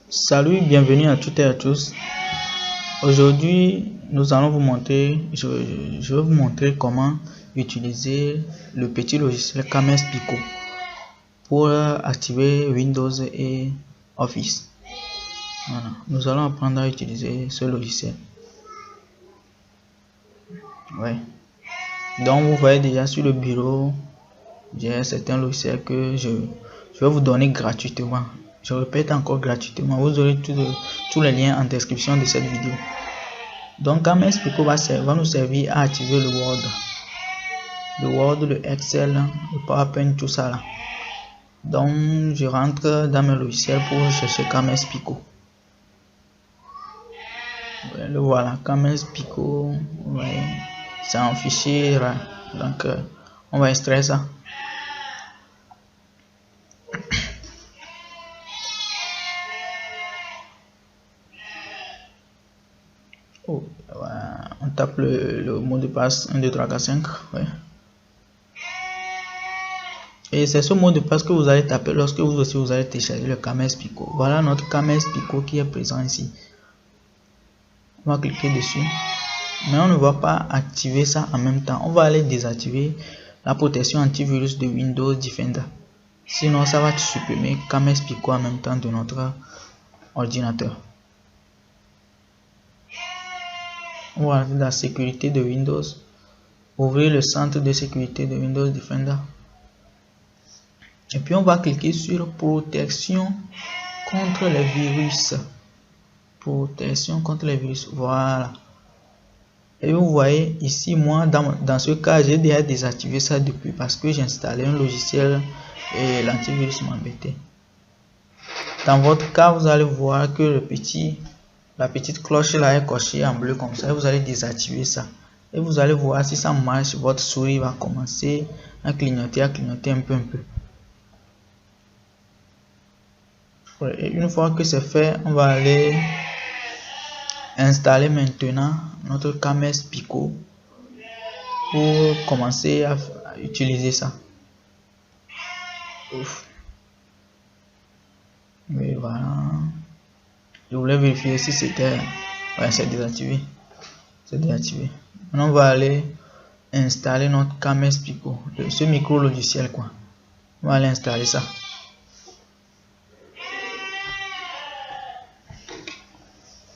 Salut, bienvenue à toutes et à tous. Aujourd'hui, nous allons vous montrer, je vais vous montrer comment utiliser le petit logiciel Cames Pico pour activer Windows et Office. Voilà. Nous allons apprendre à utiliser ce logiciel. Ouais. Donc, vous voyez déjà sur le bureau, j'ai certains logiciels que je vais vous donner gratuitement. Je répète encore gratuitement. Vous aurez tous les liens en description de cette vidéo. Donc, Cames Pico va nous servir à activer le Word, le Excel, le PowerPoint, tout ça là. Donc, je rentre dans mes logiciels pour chercher Cames Pico. Le voilà, Cames Pico. Ouais, c'est un fichier RAR. Donc, on va extraire ça. Oh, voilà. On tape le mot de passe 1, 2, 3, 4, 5. Ouais. Et c'est ce mot de passe que vous allez taper lorsque vous allez télécharger le Cames Pico. Voilà notre Cames Pico qui est présent ici. On va cliquer dessus. Mais on ne va pas activer ça en même temps. On va aller désactiver la protection antivirus de Windows Defender. Sinon, ça va supprimer Cames Pico en même temps de notre ordinateur. On va aller dans la sécurité de Windows. Ouvrir le centre de sécurité de Windows Defender. Et puis on va cliquer sur protection contre les virus. Protection contre les virus. Voilà. Et vous voyez ici, moi dans ce cas, j'ai déjà désactivé ça depuis parce que j'ai installé un logiciel et l'antivirus m'embêtait. Dans votre cas, vous allez voir que la petite cloche là est cochée en bleu comme ça. Et vous allez désactiver ça. Et vous allez voir si ça marche, votre souris va commencer à clignoter un peu. Et une fois que c'est fait, on va aller installer maintenant notre Cames Pico pour commencer à utiliser ça. Ouf. Mais voilà. Je voulais vérifier si c'était... Ouais, c'est désactivé. C'est désactivé. Maintenant, on va aller installer notre Cames Pico. Ce micro logiciel quoi. On va aller installer ça.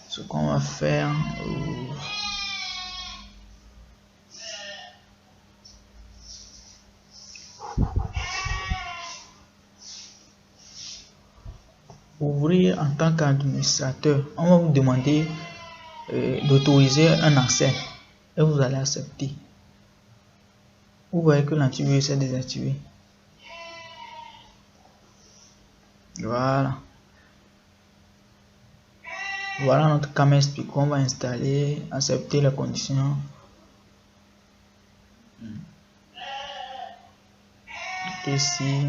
Ce qu'on va faire... Ouvrir en tant qu'administrateur, on va vous demander d'autoriser un accès et vous allez accepter. Vous voyez que l'antivirus est désactivé. Voilà. Voilà notre Cames Pico. On va installer, accepter les conditions. Ici,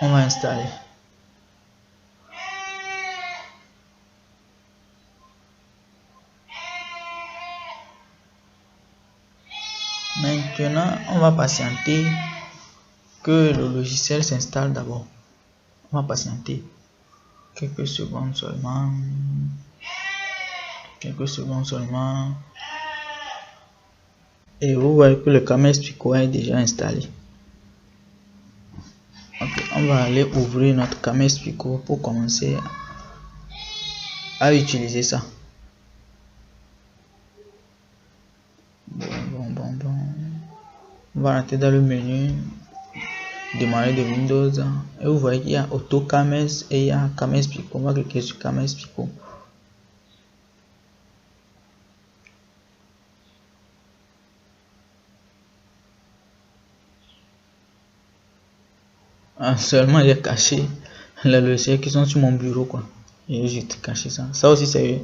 on va installer. Maintenant, on va patienter que le logiciel s'installe d'abord. On va patienter quelques secondes seulement. Et vous voyez que le Cames Pico est déjà installé. Okay, on va aller ouvrir notre Cames Pico pour commencer à utiliser ça. Bon. On va rentrer dans le menu démarrer de Windows et vous voyez qu'il y a Auto Cames et il y a Cames Pico. On va cliquer sur Cames Pico. Seulement j'ai caché les logiciels qui sont sur mon bureau quoi. Et j'ai caché ça. Ça aussi c'est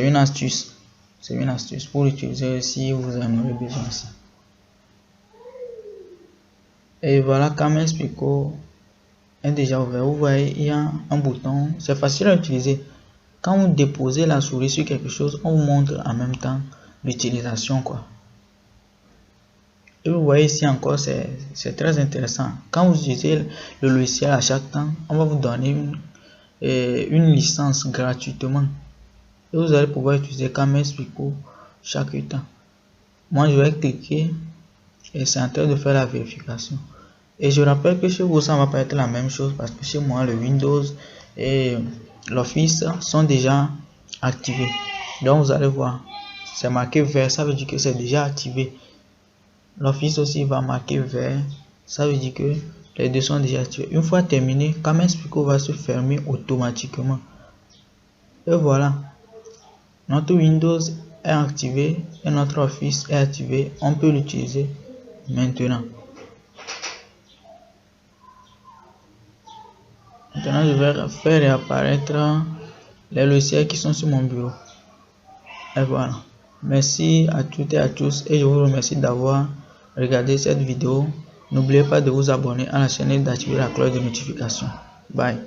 une astuce. C'est une astuce pour l'utiliser si vous en aurez besoin aussi. Et voilà, Cames Pico est déjà ouvert. Vous voyez, il y a un bouton. C'est facile à utiliser. Quand vous déposez la souris sur quelque chose, on vous montre en même temps l'utilisation quoi. Et vous voyez ici encore, c'est très intéressant. Quand vous utilisez le logiciel à chaque temps, on va vous donner une licence gratuitement. Et vous allez pouvoir utiliser Cam'S Pico chaque temps. Moi, je vais cliquer et c'est en train de faire la vérification. Et je rappelle que chez vous, ça ne va pas être la même chose parce que chez moi, le Windows et l'Office sont déjà activés. Donc, vous allez voir, c'est marqué vert, ça veut dire que c'est déjà activé. L'Office aussi va marquer vert, ça veut dire que les deux sont déjà activés. Une fois terminé, Cam'S Pico va se fermer automatiquement. Et voilà, notre Windows est activé et notre Office est activé. On peut l'utiliser maintenant. Maintenant, je vais faire réapparaître les logiciels qui sont sur mon bureau. Et voilà. Merci à toutes et à tous et je vous remercie d'avoir regardé cette vidéo. N'oubliez pas de vous abonner à la chaîne et d'activer la cloche de notification. Bye.